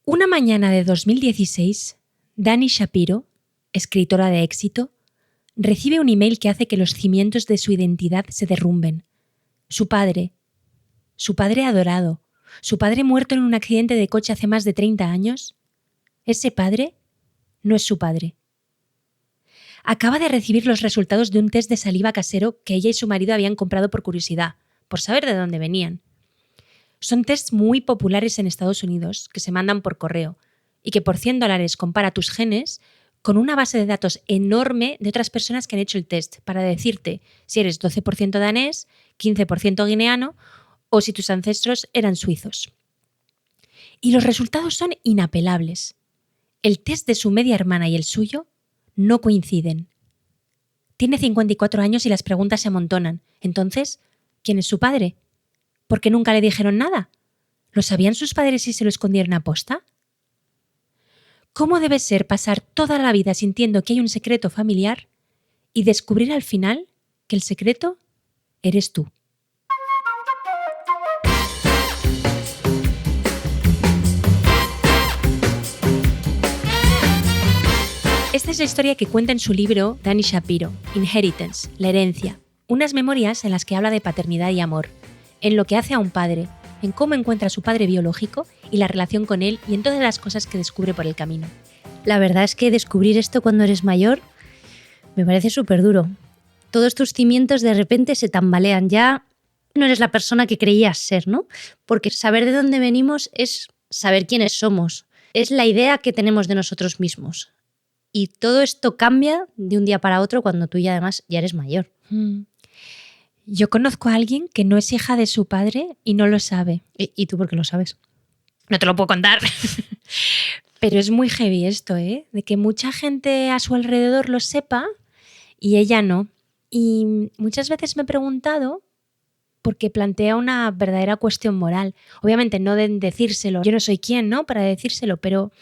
Una mañana de 2016, Dani Shapiro, escritora de éxito, recibe un email que hace que los cimientos de su identidad se derrumben. Su padre adorado, su padre muerto en un accidente de coche hace más de 30 años, ese padre no es su padre. Acaba de recibir los resultados de un test de saliva casero que ella y su marido habían comprado por curiosidad, por saber de dónde venían. Son tests muy populares en Estados Unidos que se mandan por correo y que por $100 compara tus genes con una base de datos enorme de otras personas que han hecho el test para decirte si eres 12% danés, 15% guineano o si tus ancestros eran suizos. Y los resultados son inapelables. El test de su media hermana y el suyo no coinciden. Tiene 54 años y las preguntas se amontonan. Entonces, ¿quién es su padre? ¿Por qué nunca le dijeron nada? ¿Lo sabían sus padres y se lo escondieron a posta? ¿Cómo debe ser pasar toda la vida sintiendo que hay un secreto familiar y descubrir al final que el secreto eres tú? Esta es la historia que cuenta en su libro Dani Shapiro, Inheritance, la herencia, unas memorias en las que habla de paternidad y amor, en lo que hace a un padre, en cómo encuentra a su padre biológico y la relación con él y en todas las cosas que descubre por el camino. La verdad es que descubrir esto cuando eres mayor me parece súper duro. Todos tus cimientos de repente se tambalean, ya no eres la persona que creías ser, ¿no? Porque saber de dónde venimos es saber quiénes somos, es la idea que tenemos de nosotros mismos. Y todo esto cambia de un día para otro cuando tú ya además ya eres mayor. Yo conozco a alguien que no es hija de su padre y no lo sabe. ¿Y tú por qué lo sabes? No te lo puedo contar. Pero es muy heavy esto, ¿eh? De que mucha gente a su alrededor lo sepa y ella no. Y muchas veces me he preguntado porque plantea una verdadera cuestión moral. Obviamente no de decírselo. Yo no soy quien, ¿no? Para decírselo, pero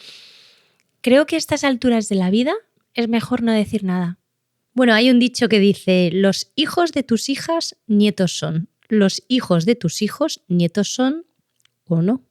creo que a estas alturas de la vida es mejor no decir nada. Bueno, hay un dicho que dice: los hijos de tus hijas, nietos son. Los hijos de tus hijos, nietos son o no.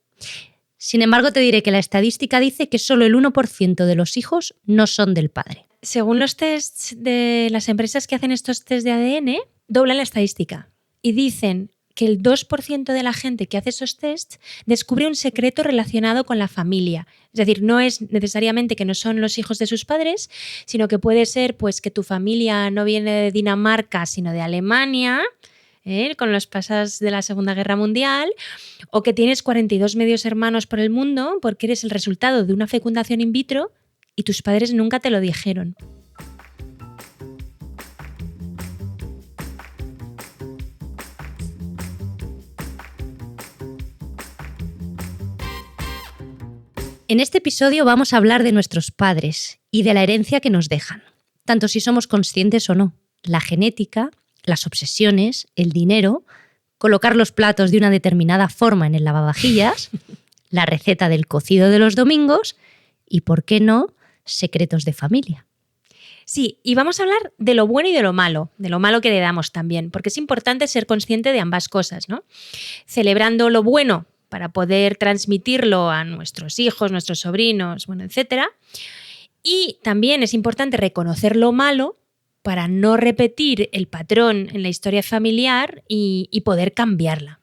Sin embargo, te diré que la estadística dice que solo el 1% de los hijos no son del padre. Según los tests de las empresas que hacen estos tests de ADN, doblan la estadística y dicen que el 2% de la gente que hace esos tests descubre un secreto relacionado con la familia. Es decir, no es necesariamente que no son los hijos de sus padres, sino que puede ser pues, que tu familia no viene de Dinamarca, sino de Alemania, con los pasados de la Segunda Guerra Mundial, o que tienes 42 medios hermanos por el mundo porque eres el resultado de una fecundación in vitro y tus padres nunca te lo dijeron. En este episodio vamos a hablar de nuestros padres y de la herencia que nos dejan, tanto si somos conscientes o no. La genética, las obsesiones, el dinero, colocar los platos de una determinada forma en el lavavajillas, la receta del cocido de los domingos y, ¿por qué no?, secretos de familia. Sí, y vamos a hablar de lo bueno y de lo malo que le damos también, porque es importante ser consciente de ambas cosas, ¿no? Celebrando lo bueno para poder transmitirlo a nuestros hijos, nuestros sobrinos, bueno, etc. Y también es importante reconocer lo malo para no repetir el patrón en la historia familiar y poder cambiarla.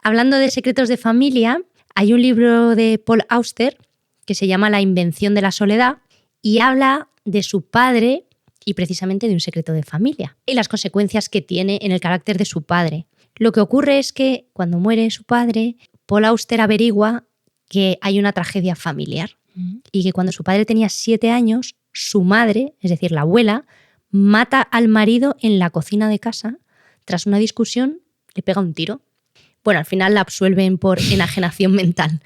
Hablando de secretos de familia, hay un libro de Paul Auster que se llama La invención de la soledad y habla de su padre y precisamente de un secreto de familia y las consecuencias que tiene en el carácter de su padre. Lo que ocurre es que cuando muere su padre, Paul Auster averigua que hay una tragedia familiar y que cuando su padre tenía 7 años, su madre, es decir, la abuela, mata al marido en la cocina de casa. Tras una discusión, le pega un tiro. Bueno, al final la absuelven por enajenación mental.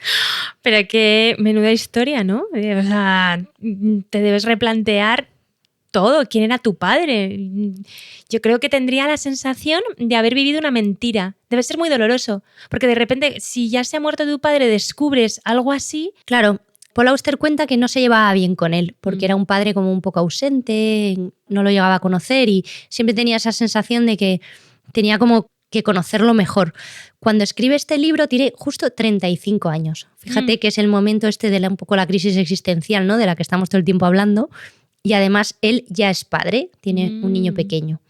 Pero qué menuda historia, ¿no? O sea, te debes replantear todo. ¿Quién era tu padre? Yo creo que tendría la sensación de haber vivido una mentira. Debe ser muy doloroso, porque de repente, si ya se ha muerto tu padre, descubres algo así. Claro, Paul Auster cuenta que no se llevaba bien con él, porque era un padre como un poco ausente, no lo llegaba a conocer y siempre tenía esa sensación de que tenía como que conocerlo mejor. Cuando escribe este libro tiene justo 35 años. Fíjate que es el momento de un poco la crisis existencial, ¿no? De la que estamos todo el tiempo hablando. Y además él ya es padre, tiene un niño pequeño.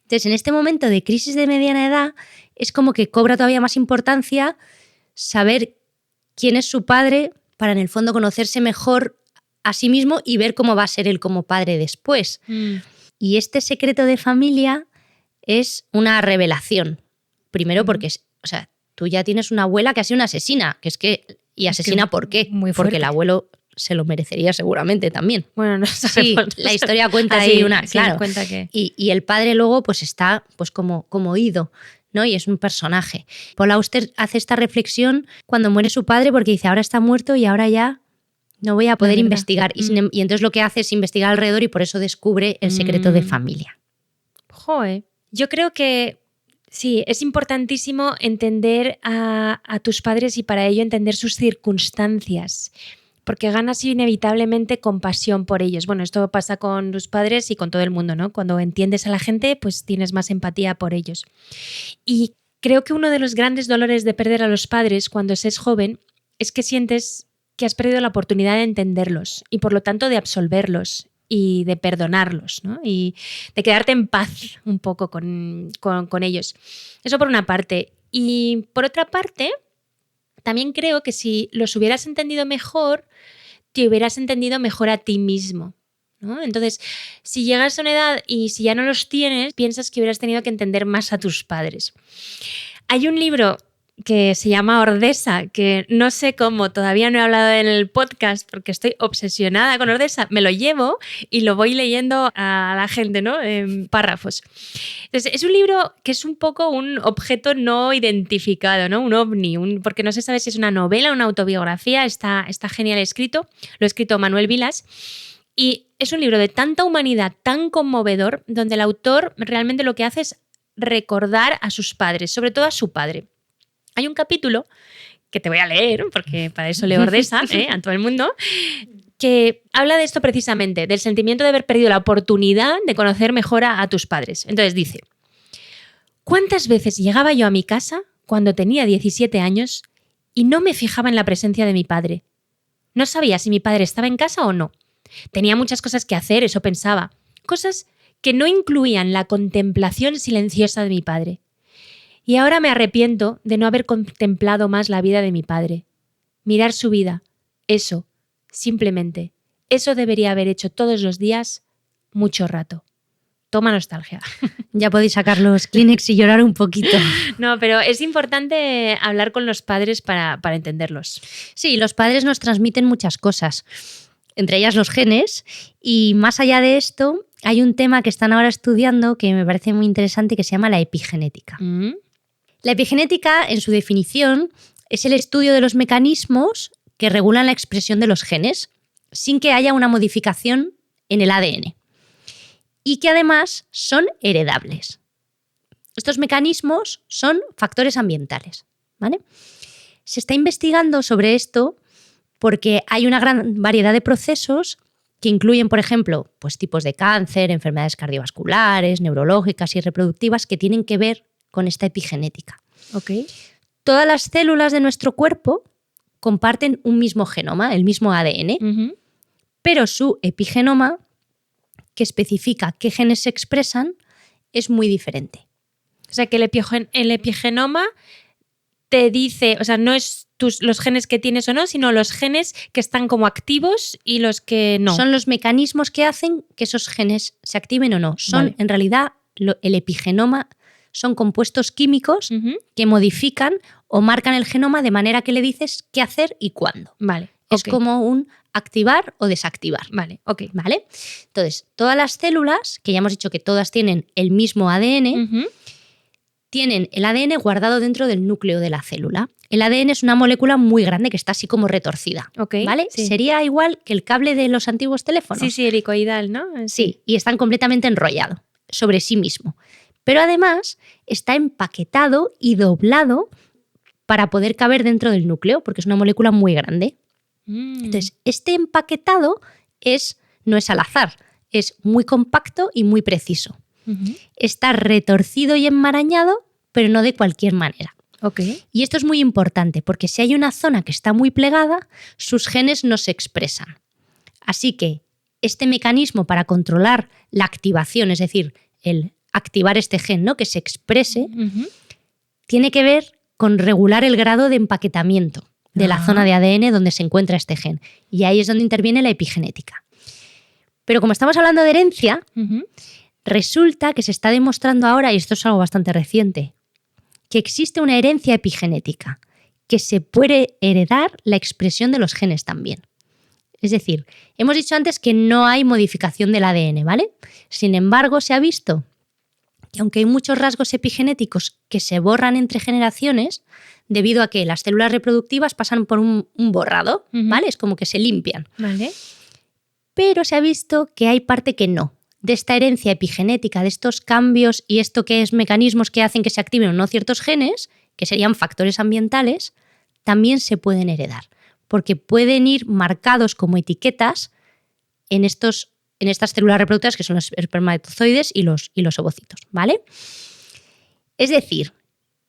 Entonces, en este momento de crisis de mediana edad, es como que cobra todavía más importancia saber quién es su padre para, en el fondo, conocerse mejor a sí mismo y ver cómo va a ser él como padre después. Y este secreto de familia es una revelación. Primero porque, tú ya tienes una abuela que ha sido una asesina, ¿y asesina por qué? Porque el abuelo se lo merecería seguramente también. Bueno, no sabemos. Sí, la historia cuenta ahí, claro. Cuenta que... y el padre luego pues está pues como ido, ¿no? Y es un personaje. Paul Auster hace esta reflexión cuando muere su padre porque dice, ahora está muerto y ahora ya no voy a poder investigar. Y entonces lo que hace es investigar alrededor y por eso descubre el secreto de familia. Joder. Yo creo que sí, es importantísimo entender a tus padres y para ello entender sus circunstancias, porque ganas inevitablemente compasión por ellos. Bueno, esto pasa con tus padres y con todo el mundo, ¿no? Cuando entiendes a la gente, pues tienes más empatía por ellos. Y creo que uno de los grandes dolores de perder a los padres cuando se es joven es que sientes que has perdido la oportunidad de entenderlos y por lo tanto de absolverlos y de perdonarlos, ¿no? Y de quedarte en paz un poco con ellos. Eso por una parte. Y por otra parte, también creo que si los hubieras entendido mejor, te hubieras entendido mejor a ti mismo, ¿no? Entonces, si llegas a una edad y si ya no los tienes, piensas que hubieras tenido que entender más a tus padres. Hay un libro que se llama Ordesa, que no sé cómo, todavía no he hablado en el podcast porque estoy obsesionada con Ordesa, me lo llevo y lo voy leyendo a la gente, ¿no? En párrafos. Entonces, es un libro que es un poco un objeto no identificado, ¿no? Un ovni, porque no se sabe si es una novela o una autobiografía, está genial escrito, lo ha escrito Manuel Vilas. Y es un libro de tanta humanidad, tan conmovedor, donde el autor realmente lo que hace es recordar a sus padres, sobre todo a su padre. Hay un capítulo que te voy a leer, porque para eso leo Ordesa, a todo el mundo, que habla de esto precisamente, del sentimiento de haber perdido la oportunidad de conocer mejor a tus padres. Entonces dice, ¿cuántas veces llegaba yo a mi casa cuando tenía 17 años y no me fijaba en la presencia de mi padre? No sabía si mi padre estaba en casa o no. Tenía muchas cosas que hacer, eso pensaba. Cosas que no incluían la contemplación silenciosa de mi padre. Y ahora me arrepiento de no haber contemplado más la vida de mi padre. Mirar su vida, eso, simplemente, eso debería haber hecho todos los días, mucho rato. Toma nostalgia. Ya podéis sacar los Kleenex y llorar un poquito. No, pero es importante hablar con los padres para entenderlos. Sí, los padres nos transmiten muchas cosas, entre ellas los genes, y más allá de esto, hay un tema que están ahora estudiando que me parece muy interesante que se llama la epigenética. La epigenética, en su definición, es el estudio de los mecanismos que regulan la expresión de los genes sin que haya una modificación en el ADN y que además son heredables. Estos mecanismos son factores ambientales, ¿vale? Se está investigando sobre esto porque hay una gran variedad de procesos que incluyen, por ejemplo, pues tipos de cáncer, enfermedades cardiovasculares, neurológicas y reproductivas que tienen que ver con esta epigenética. Okay. Todas las células de nuestro cuerpo comparten un mismo genoma, el mismo ADN, pero su epigenoma, que especifica qué genes se expresan, es muy diferente. O sea, que el epigenoma te dice, o sea, no es los genes que tienes o no, sino los genes que están como activos y los que no. Son los mecanismos que hacen que esos genes se activen o no. Son, en realidad, el epigenoma son compuestos químicos que modifican o marcan el genoma de manera que le dices qué hacer y cuándo. Vale. Es como un activar o desactivar. Vale, ok. ¿Vale? Entonces, todas las células, que ya hemos dicho que todas tienen el mismo ADN, tienen el ADN guardado dentro del núcleo de la célula. El ADN es una molécula muy grande que está así como retorcida. Okay, ¿Vale? Sí. Sería igual que el cable de los antiguos teléfonos. Sí, helicoidal, ¿no? Sí, y están completamente enrollado sobre sí mismo. Pero además está empaquetado y doblado para poder caber dentro del núcleo, porque es una molécula muy grande. Entonces, este empaquetado no es al azar, es muy compacto y muy preciso. Está retorcido y enmarañado pero no de cualquier manera. Ok. Y esto es muy importante porque si hay una zona que está muy plegada, sus genes no se expresan. Así que este mecanismo para controlar la activación, es decir, el activar este gen, ¿no?, que se exprese, tiene que ver con regular el grado de empaquetamiento de la zona de ADN donde se encuentra este gen. Y ahí es donde interviene la epigenética. Pero como estamos hablando de herencia, resulta que se está demostrando ahora, y esto es algo bastante reciente, que existe una herencia epigenética, que se puede heredar la expresión de los genes también. Es decir, hemos dicho antes que no hay modificación del ADN, ¿vale? Sin embargo, se ha visto que aunque hay muchos rasgos epigenéticos que se borran entre generaciones, debido a que las células reproductivas pasan por un borrado, ¿vale? Es como que se limpian. Vale. Pero se ha visto que hay parte que no. De esta herencia epigenética, de estos cambios y esto que es mecanismos que hacen que se activen o no ciertos genes, que serían factores ambientales, también se pueden heredar, porque pueden ir marcados como etiquetas en estas células reproductivas que son los espermatozoides y los ovocitos, ¿vale? Es decir,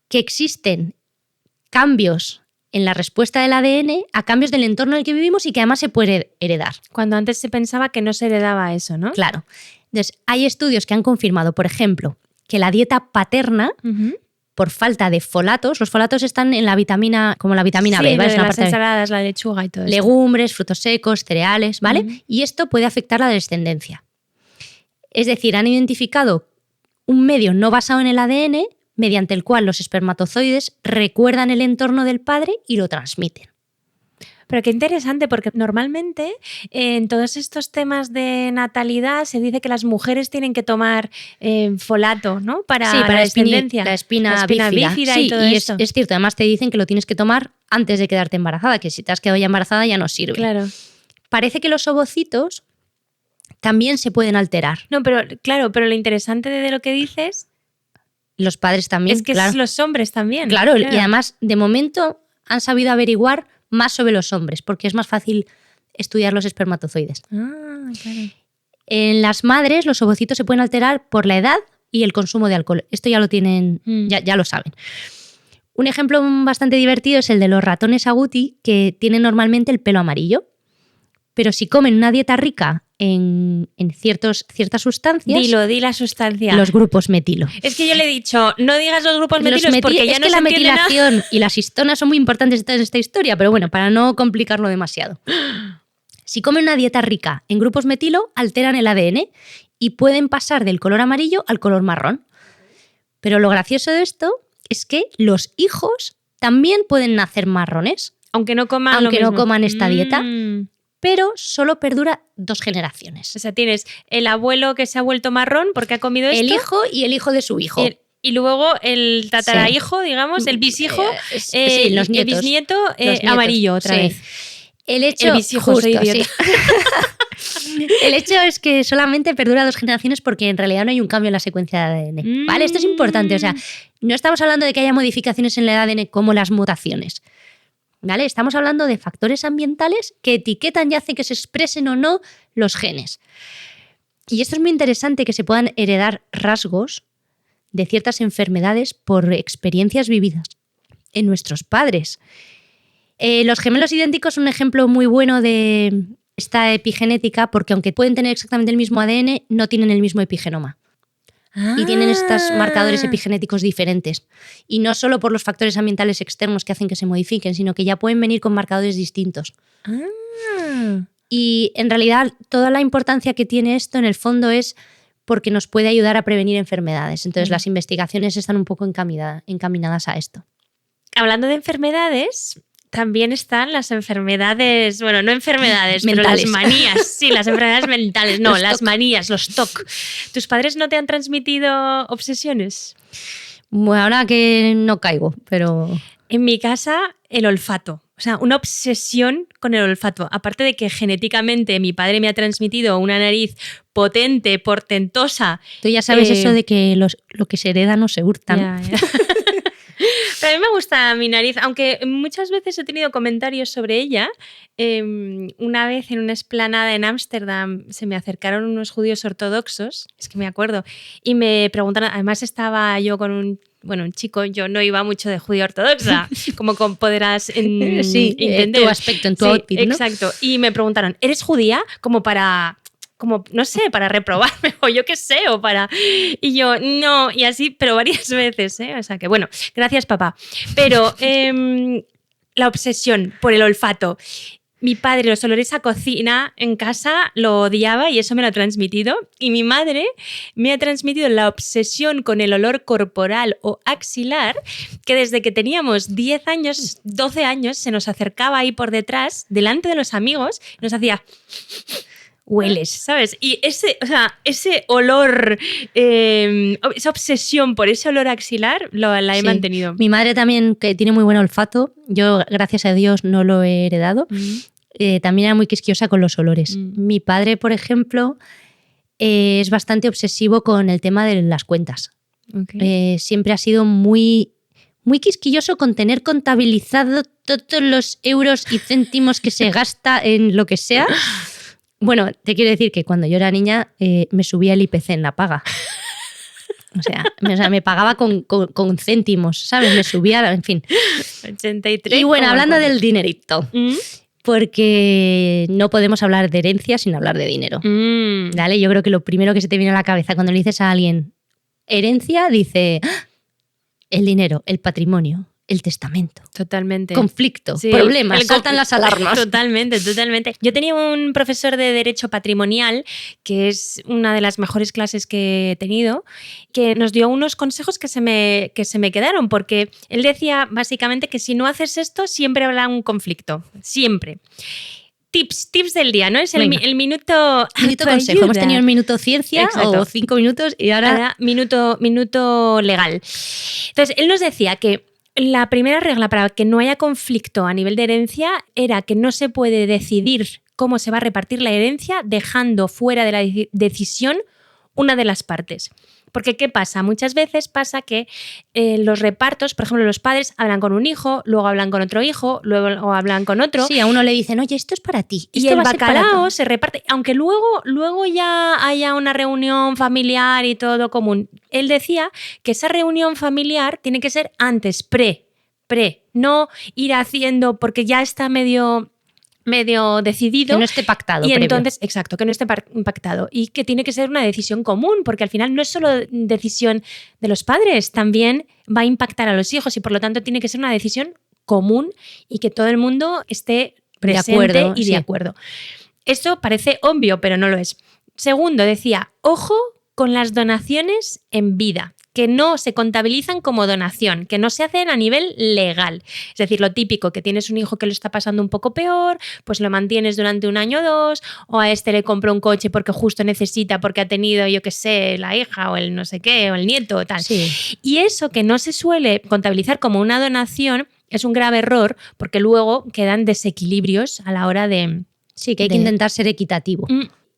que existen cambios en la respuesta del ADN a cambios del entorno en el que vivimos y que además se puede heredar. Cuando antes se pensaba que no se heredaba eso, ¿no? Claro. Entonces, hay estudios que han confirmado, por ejemplo, que la dieta paterna, por falta de folatos, los folatos están en la vitamina, como la vitamina B, ¿vale? Es una las ensaladas, la lechuga y todo eso. Legumbres, frutos secos, cereales, ¿vale? Y esto puede afectar la descendencia. Es decir, han identificado un medio no basado en el ADN mediante el cual los espermatozoides recuerdan el entorno del padre y lo transmiten. Pero qué interesante, porque normalmente en todos estos temas de natalidad se dice que las mujeres tienen que tomar folato, ¿no? Para la descendencia. La espina bífida sí, y todo esto. Es cierto, además te dicen que lo tienes que tomar antes de quedarte embarazada, que si te has quedado ya embarazada ya no sirve. Claro. Parece que los ovocitos también se pueden alterar. No, pero claro, pero lo interesante de lo que dices... Los padres también, es que claro. Es los hombres también. Claro, y además, de momento han sabido averiguar más sobre los hombres, porque es más fácil estudiar los espermatozoides. Ah, claro. En las madres, los ovocitos se pueden alterar por la edad y el consumo de alcohol. Esto ya lo tienen, ya lo saben. Un ejemplo bastante divertido es el de los ratones agouti, que tienen normalmente el pelo amarillo. Pero si comen una dieta rica en ciertas sustancias... Di la sustancia. Los grupos metilo. Es que yo le he dicho, no digas los grupos metilos porque ya es no que se la entiende metilación nada. y las histonas son muy importantes en esta historia, pero bueno, para no complicarlo demasiado. Si comen una dieta rica en grupos metilo, alteran el ADN y pueden pasar del color amarillo al color marrón. Pero lo gracioso de esto es que los hijos también pueden nacer marrones. Aunque no coman esta dieta. Pero solo perdura 2 generaciones. O sea, tienes el abuelo que se ha vuelto marrón porque ha comido esto. El hijo y el hijo de su hijo. Y luego el tatarahijo, digamos, el bishijo, los nietos, el bisnieto los nietos, amarillo otra vez. El hecho, bishijo, justo, soy idiota. Sí. El hecho es que solamente perdura 2 generaciones porque en realidad no hay un cambio en la secuencia de ADN. ¿Vale? Esto es importante. O sea, no estamos hablando de que haya modificaciones en el ADN como las mutaciones. ¿Vale? Estamos hablando de factores ambientales que etiquetan y hacen que se expresen o no los genes. Y esto es muy interesante, que se puedan heredar rasgos de ciertas enfermedades por experiencias vividas en nuestros padres. Los gemelos idénticos son un ejemplo muy bueno de esta epigenética, porque aunque pueden tener exactamente el mismo ADN, no tienen el mismo epigenoma. Y tienen estos marcadores epigenéticos diferentes. Y no solo por los factores ambientales externos que hacen que se modifiquen, sino que ya pueden venir con marcadores distintos. Y en realidad toda la importancia que tiene esto en el fondo es porque nos puede ayudar a prevenir enfermedades. Entonces las investigaciones están un poco encaminadas a esto. Hablando de enfermedades... También están las enfermedades, bueno, no enfermedades, mentales. Pero las manías. Sí, las enfermedades mentales, no, las manías, los TOC. ¿Tus padres no te han transmitido obsesiones? Bueno, ahora que no caigo, pero... En mi casa, el olfato. O sea, una obsesión con el olfato. Aparte de que genéticamente mi padre me ha transmitido una nariz potente, portentosa. Tú ya sabes eso de que lo que se hereda no se hurta. Ya. Pero a mí me gusta mi nariz, aunque muchas veces he tenido comentarios sobre ella. Una vez en una explanada en Ámsterdam se me acercaron unos judíos ortodoxos, es que me acuerdo, y me preguntaron, además estaba yo con bueno, un chico, yo no iba mucho de judía ortodoxa, como podrás entender. Tu aspecto, en tu outfit, ¿no? Exacto. Y me preguntaron, ¿eres judía? Como, no sé, para reprobarme o yo qué sé, o para... Y yo, no, y así, pero varias veces, ¿eh? O sea que, bueno, gracias, papá. Pero la obsesión por el olfato. Mi padre los olores a cocina en casa lo odiaba y eso me lo ha transmitido. Y mi madre me ha transmitido la obsesión con el olor corporal o axilar, que desde que teníamos 10 años, 12 años, se nos acercaba ahí por detrás, delante de los amigos, y nos hacía... hueles, ¿sabes? Y ese olor, esa obsesión por ese olor axilar la he mantenido. Mi madre también, que tiene muy buen olfato, yo gracias a Dios no lo he heredado, también era muy quisquillosa con los olores. Mi padre, por ejemplo, es bastante obsesivo con el tema de las cuentas. Okay. Siempre ha sido muy quisquilloso con tener contabilizado todos los euros y céntimos que se gasta en lo que sea. Bueno, te quiero decir que cuando yo era niña me subía el IPC en la paga. O sea, me pagaba con céntimos, ¿sabes? Me subía, en fin. 83. Y bueno, hablando del dinerito, porque no podemos hablar de herencia sin hablar de dinero. ¿Vale? Yo creo que lo primero que se te viene a la cabeza cuando le dices a alguien herencia, dice el dinero, el patrimonio. El testamento. Totalmente. Conflicto, sí, problemas, saltan las alarmas. Totalmente. Yo tenía un profesor de Derecho Patrimonial, que es una de las mejores clases que he tenido, que nos dio unos consejos que se me quedaron, porque él decía básicamente que si no haces esto, siempre habrá un conflicto. Siempre. Tips del día, ¿no? Es el minuto... Minuto consejo. Hemos tenido un minuto ciencia. Exacto. O 5 minutos y ahora minuto legal. Entonces, él nos decía que la primera regla para que no haya conflicto a nivel de herencia era que no se puede decidir cómo se va a repartir la herencia dejando fuera de la decisión una de las partes. Porque ¿qué pasa? Muchas veces pasa que los repartos, por ejemplo, los padres hablan con un hijo, luego hablan con otro hijo, luego hablan con otro. Sí, a uno le dicen, oye, esto es para ti. Y el bacalao se reparte, aunque luego ya haya una reunión familiar y todo común. Él decía que esa reunión familiar tiene que ser antes, pre, no ir haciendo porque ya está medio decidido. Que no esté pactado. Y previo. entonces, exacto, que no esté pactado. Y que tiene que ser una decisión común, porque al final no es solo decisión de los padres, también va a impactar a los hijos y por lo tanto tiene que ser una decisión común y que todo el mundo esté presente de acuerdo. Eso parece obvio, pero no lo es. Segundo, decía, ojo con las donaciones en vida, que no se contabilizan como donación, que no se hacen a nivel legal. Es decir, lo típico, que tienes un hijo que lo está pasando un poco peor, pues lo mantienes durante 1 año o 2, o a este le compro un coche porque justo necesita, porque ha tenido, yo qué sé, la hija o el no sé qué, o el nieto o tal. Sí. Y eso que no se suele contabilizar como una donación es un grave error porque luego quedan desequilibrios a la hora de... Sí, que hay que intentar ser equitativo.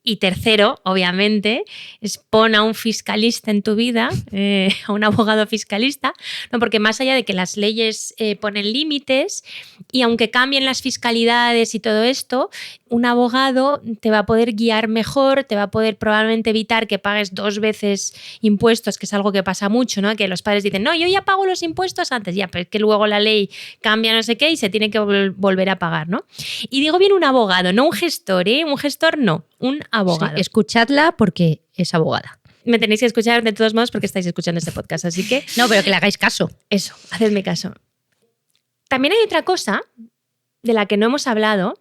Y tercero, obviamente, es pon a un fiscalista en tu vida, a un abogado fiscalista, ¿no? Porque más allá de que las leyes ponen límites y aunque cambien las fiscalidades y todo esto, un abogado te va a poder guiar mejor, te va a poder probablemente evitar que pagues 2 veces impuestos, que es algo que pasa mucho, ¿no? Que los padres dicen, no, yo ya pago los impuestos antes, ya, pero es que luego la ley cambia no sé qué y se tiene que volver a pagar, ¿no? Y digo bien un abogado, no un gestor, ¿eh? Un gestor no, un abogado. Sí, escuchadla porque es abogada. Me tenéis que escuchar de todos modos porque estáis escuchando este podcast, así que... No, pero que le hagáis caso. Eso, hacedme caso. También hay otra cosa de la que no hemos hablado,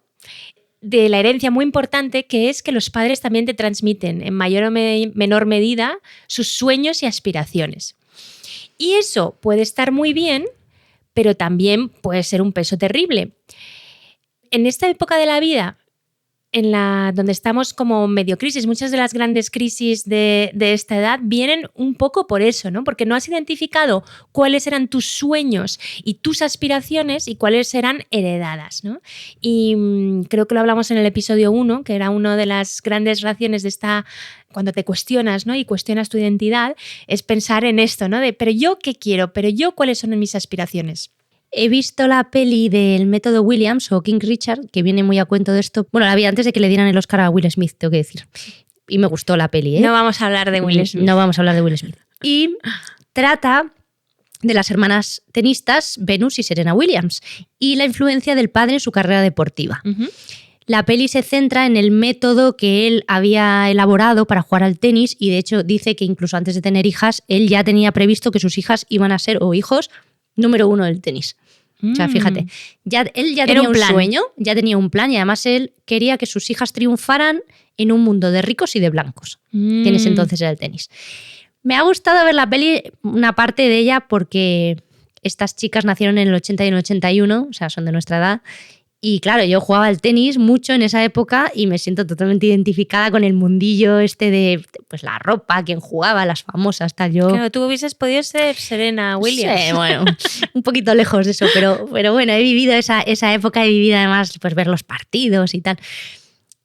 de la herencia muy importante, que es que los padres también te transmiten en mayor o menor medida sus sueños y aspiraciones. Y eso puede estar muy bien, pero también puede ser un peso terrible. En esta época de la vida, donde estamos como medio crisis, muchas de las grandes crisis de esta edad vienen un poco por eso, ¿no? Porque no has identificado cuáles eran tus sueños y tus aspiraciones y cuáles eran heredadas, ¿no? Y creo que lo hablamos en el episodio 1, que era una de las grandes razones de esta, cuando te cuestionas, ¿no? Y cuestionas tu identidad, es pensar en esto, ¿no? De, pero yo qué quiero, pero yo cuáles son mis aspiraciones. He visto la peli del método Williams o King Richard, que viene muy a cuento de esto. Bueno, la vi antes de que le dieran el Oscar a Will Smith, tengo que decir. Y me gustó la peli, ¿eh? No vamos a hablar de Will Smith. No vamos a hablar de Will Smith. Y trata de las hermanas tenistas Venus y Serena Williams y la influencia del padre en su carrera deportiva. Ujú. La peli se centra en el método que él había elaborado para jugar al tenis y de hecho dice que incluso antes de tener hijas, él ya tenía previsto que sus hijas iban a ser, o hijos, número 1 del tenis. O sea, fíjate, él ya tenía un sueño, ya tenía un plan y además él quería que sus hijas triunfaran en un mundo de ricos y de blancos, que en ese entonces era el tenis. Me ha gustado ver la peli, una parte de ella, porque estas chicas nacieron en el 80 y en el 81, o sea, son de nuestra edad. Y claro, yo jugaba al tenis mucho en esa época y me siento totalmente identificada con el mundillo este de pues la ropa, quién jugaba, las famosas, tal. Yo... Claro, tú hubieses podido ser Serena Williams. Sí, bueno, un poquito lejos de eso, pero bueno, he vivido esa época, he vivido además pues ver los partidos y tal.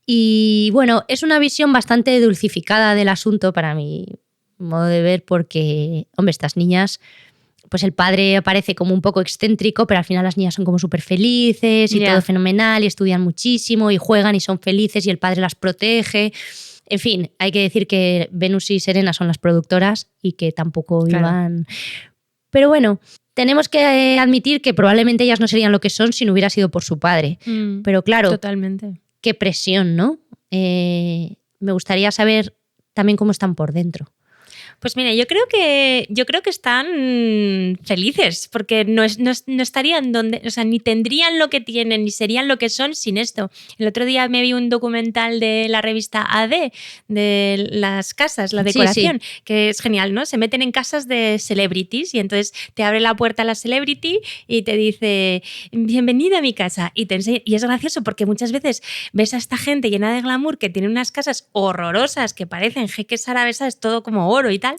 Y bueno, es una visión bastante dulcificada del asunto para mi modo de ver porque, hombre, estas niñas... Pues el padre parece como un poco excéntrico, pero al final las niñas son como súper felices y todo fenomenal y estudian muchísimo y juegan y son felices y el padre las protege. En fin, hay que decir que Venus y Serena son las productoras y que tampoco iban... Pero bueno, tenemos que admitir que probablemente ellas no serían lo que son si no hubiera sido por su padre. Pero claro, totalmente. Qué presión, ¿no? Me gustaría saber también cómo están por dentro. Pues mira, yo creo que están felices, porque no estarían donde, o sea, ni tendrían lo que tienen, ni serían lo que son sin esto. El otro día me vi un documental de la revista AD, de las casas, la decoración, que es genial, ¿no? Se meten en casas de celebrities y entonces te abre la puerta la celebrity y te dice, bienvenida a mi casa, y te enseña. Y es gracioso porque muchas veces ves a esta gente llena de glamour que tiene unas casas horrorosas que parecen jeques árabes, ¿sabes? Todo como oro y tal.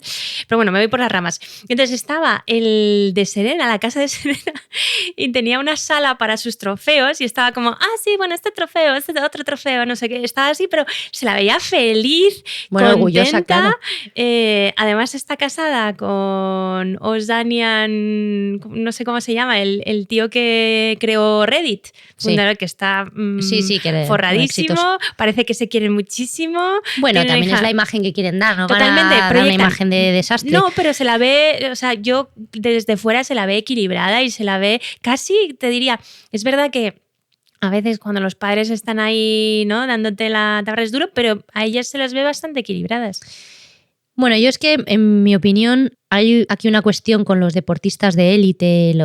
Pero bueno, me voy por las ramas. Entonces estaba el de Serena, la casa de Serena, y tenía una sala para sus trofeos y estaba como, sí, bueno, este trofeo, este otro trofeo, no sé qué. Estaba así, pero se la veía feliz, bueno, contenta. Orgullosa, claro. Además está casada con Ozanian, no sé cómo se llama, el tío que creó Reddit, fundador, que está que forradísimo, parece que se quieren muchísimo. Bueno, también es la imagen que quieren dar, ¿no? Totalmente, para dar una imagen de desastre. No, pero se la ve, o sea, yo desde fuera se la ve equilibrada y se la ve casi, te diría, es verdad que a veces cuando los padres están ahí, ¿no? Dándote la tabla es duro, pero a ellas se las ve bastante equilibradas. Bueno, yo es que, en mi opinión, hay aquí una cuestión con los deportistas de élite,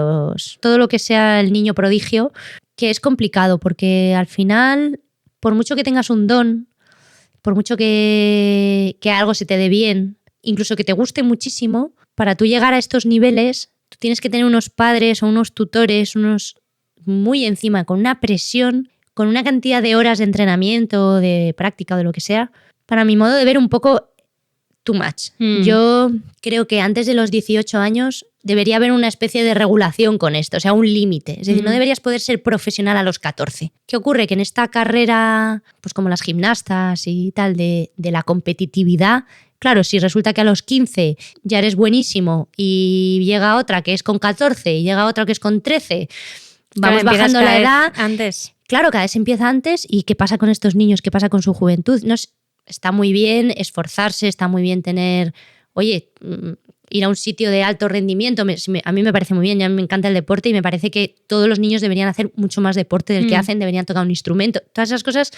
todo lo que sea el niño prodigio, que es complicado porque al final, por mucho que tengas un don, por mucho que algo se te dé bien, incluso que te guste muchísimo, para tú llegar a estos niveles, tú tienes que tener unos padres o unos tutores, unos muy encima, con una presión, con una cantidad de horas de entrenamiento, de práctica o de lo que sea, para mi modo de ver un poco too much. Yo creo que antes de los 18 años debería haber una especie de regulación con esto, o sea, un límite. Es decir, no deberías poder ser profesional a los 14. ¿Qué ocurre? Que en esta carrera, pues como las gimnastas y tal, de la competitividad, claro, si resulta que a los 15 ya eres buenísimo y llega otra que es con 14 y llega otra que es con 13, vamos bajando la edad. Antes. Claro, cada vez empieza antes. ¿Y qué pasa con estos niños? ¿Qué pasa con su juventud? No, está muy bien esforzarse, está muy bien tener, oye, ir a un sitio de alto rendimiento. A mí me parece muy bien, ya me encanta el deporte y me parece que todos los niños deberían hacer mucho más deporte del que hacen, deberían tocar un instrumento, todas esas cosas,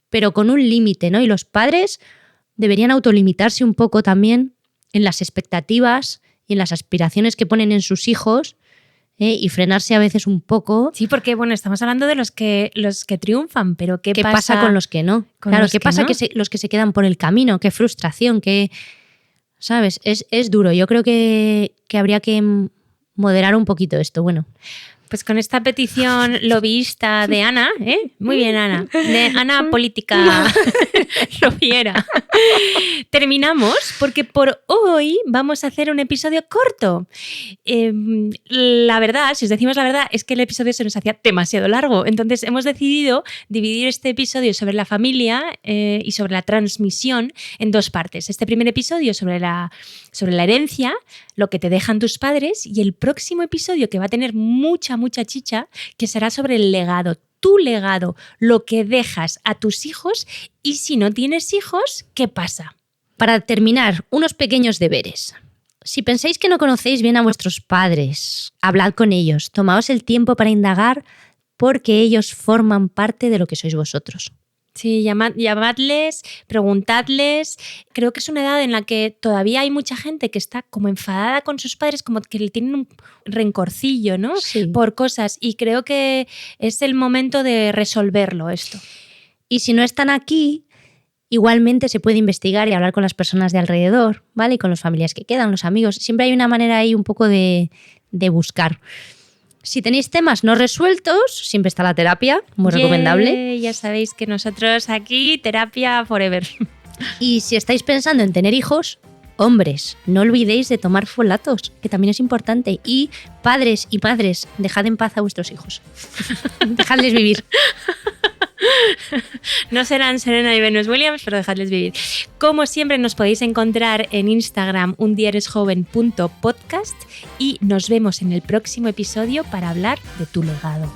pero con un límite, ¿no? Y los padres deberían autolimitarse un poco también en las expectativas y en las aspiraciones que ponen en sus hijos, y frenarse a veces un poco. Sí, porque bueno, estamos hablando de los que triunfan, pero ¿qué pasa con los que no? Claro, ¿qué pasa con los que se quedan por el camino? Qué frustración, ¿sabes? Es duro. Yo creo que habría que moderar un poquito esto. Bueno, pues con esta petición lobbyista de Ana, muy bien Ana, de Ana Política Lobiera, terminamos porque por hoy vamos a hacer un episodio corto. La verdad, si os decimos la verdad, es que el episodio se nos hacía demasiado largo, entonces hemos decidido dividir este episodio sobre la familia y sobre la transmisión en dos partes. Este primer episodio sobre la herencia, lo que te dejan tus padres, y el próximo episodio, que va a tener mucha chicha, que será sobre el legado, tu legado, lo que dejas a tus hijos, y si no tienes hijos, ¿qué pasa? Para terminar, unos pequeños deberes. Si pensáis que no conocéis bien a vuestros padres, hablad con ellos, tomaos el tiempo para indagar porque ellos forman parte de lo que sois vosotros. Sí, llamadles, preguntadles. Creo que es una edad en la que todavía hay mucha gente que está como enfadada con sus padres, como que le tienen un rencorcillo, ¿no? Sí. Por cosas. Y creo que es el momento de resolverlo esto. Y si no están aquí, igualmente se puede investigar y hablar con las personas de alrededor, ¿vale? Y con los familiares que quedan, los amigos. Siempre hay una manera ahí un poco de buscar. Si tenéis temas no resueltos, siempre está la terapia, muy recomendable. Ya sabéis que nosotros aquí, terapia forever. Y si estáis pensando en tener hijos, hombres, no olvidéis de tomar folatos, que también es importante. Y padres y madres, dejad en paz a vuestros hijos. Dejadles vivir. No serán Serena y Venus Williams, pero dejadles vivir. Como siempre, nos podéis encontrar en Instagram undiaeresjoven.podcast y nos vemos en el próximo episodio para hablar de tu legado.